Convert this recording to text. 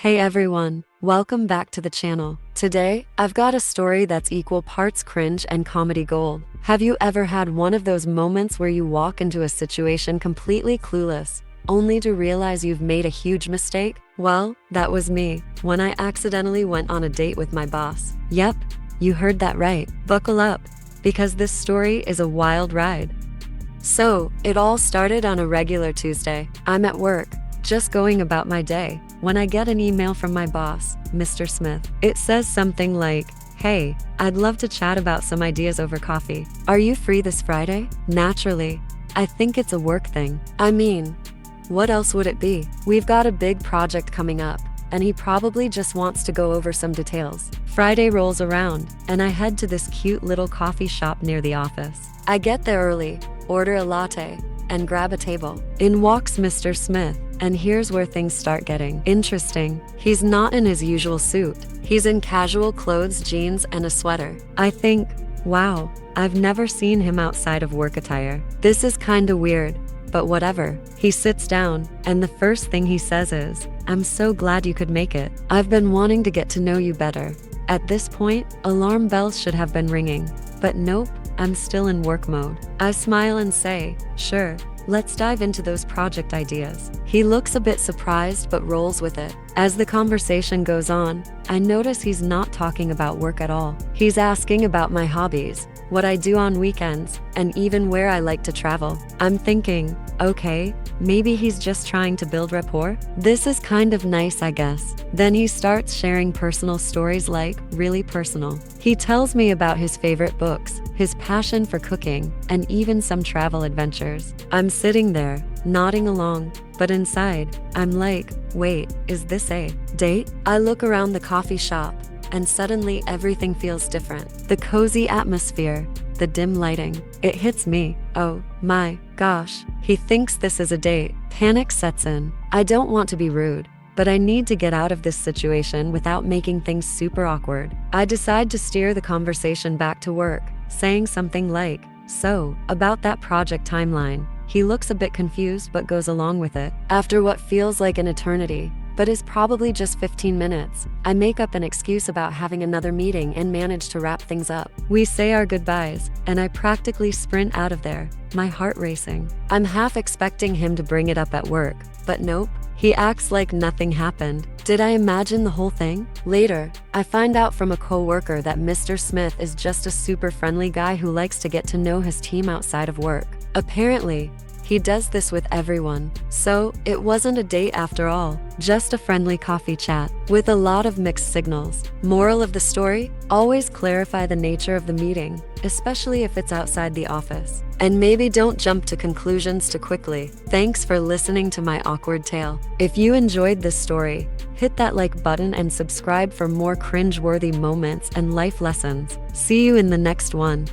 Hey everyone, welcome back to the channel. Today, I've got a story that's equal parts cringe and comedy gold. Have you ever had one of those moments where you walk into a situation completely clueless, only to realize you've made a huge mistake? Well, that was me, when I accidentally went on a date with my boss. Yep, you heard that right. Buckle up, because this story is a wild ride. So, it all started on a regular Tuesday. I'm at work, just going about my day, when I get an email from my boss, Mr. Smith. It says something like, "Hey, I'd love to chat about some ideas over coffee. Are you free this Friday?" Naturally, I think it's a work thing. I mean, what else would it be? We've got a big project coming up, and he probably just wants to go over some details. Friday rolls around, and I head to this cute little coffee shop near the office. I get there early, order a latte, and grab a table. In walks Mr. Smith, and here's where things start getting interesting. He's not in his usual suit. He's in casual clothes, jeans, and a sweater. I think, wow, I've never seen him outside of work attire. This is kinda weird, but whatever. He sits down, and the first thing he says is, "I'm so glad you could make it. I've been wanting to get to know you better." At this point, alarm bells should have been ringing, but nope, I'm still in work mode. I smile and say, "Sure, let's dive into those project ideas." He looks a bit surprised but rolls with it. As the conversation goes on, I notice he's not talking about work at all. He's asking about my hobbies, what I do on weekends, and even where I like to travel. I'm thinking, okay, maybe he's just trying to build rapport? This is kind of nice, I guess. Then he starts sharing personal stories, like really personal. He tells me about his favorite books, his passion for cooking, and even some travel adventures. I'm sitting there, nodding along, but inside, I'm like, wait, is this a date? I look around the coffee shop, and suddenly everything feels different. The cozy atmosphere, the dim lighting, it hits me. Oh my gosh, he thinks this is a date. Panic sets in. I don't want to be rude, but I need to get out of this situation without making things super awkward. I decide to steer the conversation back to work, saying something like, "So, about that project timeline." He looks a bit confused but goes along with it. After what feels like an eternity, but is probably just 15 minutes, I make up an excuse about having another meeting and manage to wrap things up. We say our goodbyes, and I practically sprint out of there, my heart racing. I'm half expecting him to bring it up at work, but nope. He acts like nothing happened. Did I imagine the whole thing? Later, I find out from a coworker that Mr. Smith is just a super friendly guy who likes to get to know his team outside of work. Apparently, he does this with everyone. So, it wasn't a date after all, just a friendly coffee chat, with a lot of mixed signals. Moral of the story? Always clarify the nature of the meeting, especially if it's outside the office. And maybe don't jump to conclusions too quickly. Thanks for listening to my awkward tale. If you enjoyed this story, hit that like button and subscribe for more cringe-worthy moments and life lessons. See you in the next one.